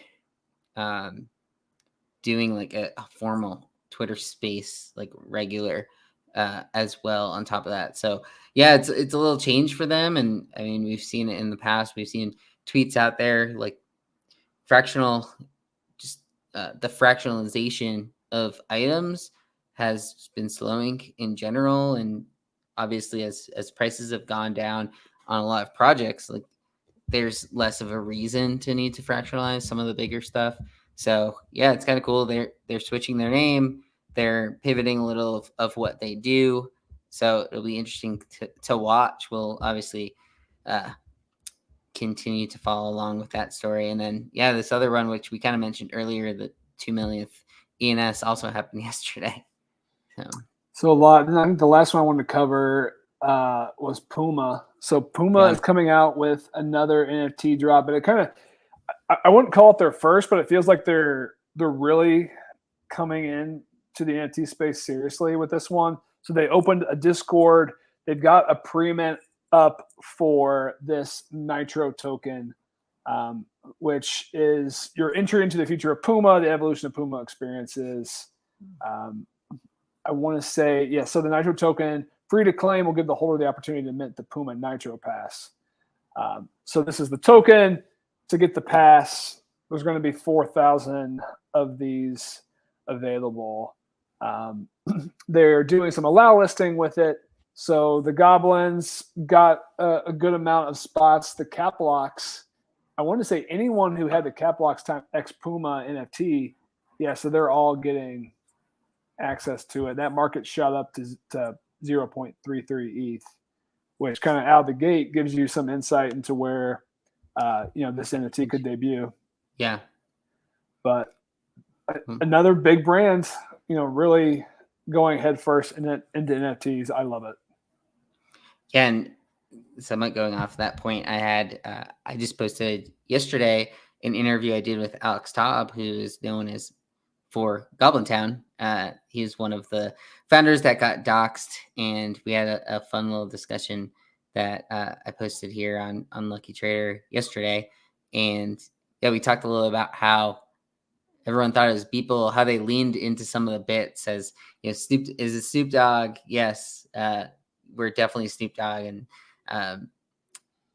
doing like a formal Twitter space, like regular, as well on top of that. So yeah, it's a little change for them. And I mean, we've seen it in the past. We've seen tweets out there like fractional, just the fractionalization of items has been slowing in general. And obviously as prices have gone down on a lot of projects, like there's less of a reason to need to fractionalize some of the bigger stuff. So yeah, it's kind of cool. They're switching their name. They're pivoting a little of what they do. So it'll be interesting to watch. We'll obviously continue to follow along with that story. And then yeah, this other one, which we kind of mentioned earlier, the 2 millionth ENS also happened yesterday. So a lot. And I think the last one I wanted to cover was Puma. So Puma is coming out with another NFT drop, but it kind of, I wouldn't call it their first, but it feels like they're really coming in to the NFT space seriously with this one. So they opened a Discord. They've got a pre-mint up for this Nitro token, which is your entry into the future of Puma, the evolution of Puma experiences. I want to say, yeah, so the Nitro token, free to claim, will give the holder the opportunity to mint the Puma Nitro Pass. So this is the token. To get the pass, there's going to be 4,000 of these available. They're doing some allow listing with it. So the Goblins got a good amount of spots. The Cap Locks, I want to say anyone who had the Cap Locks time X Puma NFT, yeah, so they're all getting access to it. That market shot up to 0.33 ETH, which kind of out of the gate gives you some insight into where this NFT could debut. Yeah. But another big brand, really going head first into NFTs. I love it. Yeah, and somewhat going off that point, I just posted yesterday an interview I did with Alex Taub, who is known as for Goblin Town. He's one of the founders that got doxxed, and we had a fun little discussion that I posted here on Lucky Trader yesterday. And yeah, we talked a little about how everyone thought it was Beeple, how they leaned into some of the bits as, Snoop is a Snoop Dogg. Yes, we're definitely Snoop Dogg. And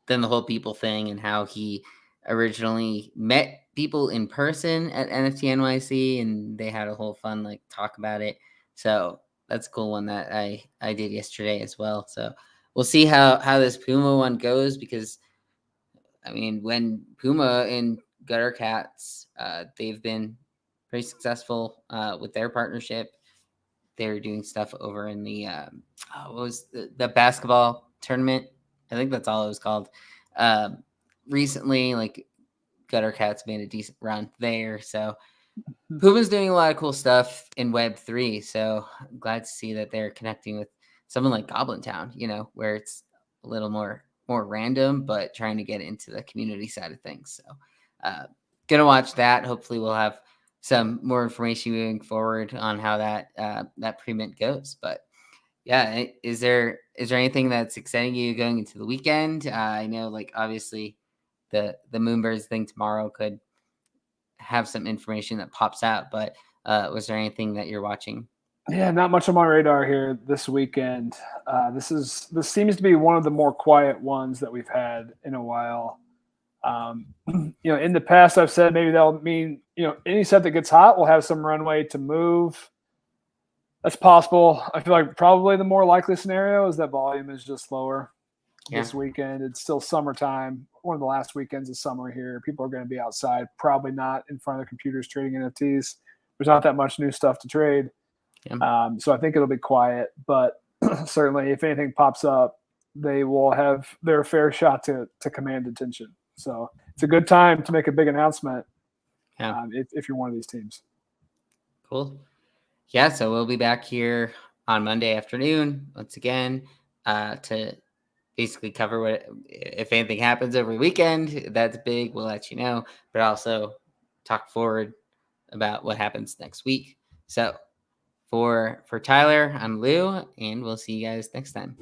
then the whole Beeple thing and how he originally met people in person at NFT NYC, and they had a whole fun talk about it. So that's a cool one that I did yesterday as well. So we'll see how this Puma one goes, because I mean, when Puma and Gutter Cats, they've been pretty successful with their partnership. They're doing stuff over in the what was the basketball tournament? I think that's all it was called. Recently, Gutter Cats made a decent run there. So Puma's doing a lot of cool stuff in Web3. So I'm glad to see that they're connecting with someone like Goblin Town, where it's a little more random, but trying to get into the community side of things. So gonna watch that. Hopefully we'll have some more information moving forward on how that pre-mint goes. But yeah, is there anything that's exciting you going into the weekend? I know, obviously the Moonbirds thing tomorrow could have some information that pops out, but was there anything that you're watching? Yeah, not much on my radar here this weekend. This seems to be one of the more quiet ones that we've had in a while. In the past, I've said maybe that'll mean any set that gets hot will have some runway to move. That's possible. I feel like probably the more likely scenario is that volume is just lower this weekend. It's still summertime. One of the last weekends of summer here. People are going to be outside, probably not in front of their computers trading NFTs. There's not that much new stuff to trade. So I think it'll be quiet, but certainly if anything pops up, they will have their fair shot to command attention. So it's a good time to make a big announcement if you're one of these teams. Cool. Yeah, so we'll be back here on Monday afternoon once again to basically cover what, if anything happens over the weekend that's big, we'll let you know, but also talk forward about what happens next week. So for Tyler, I'm Lou, and we'll see you guys next time.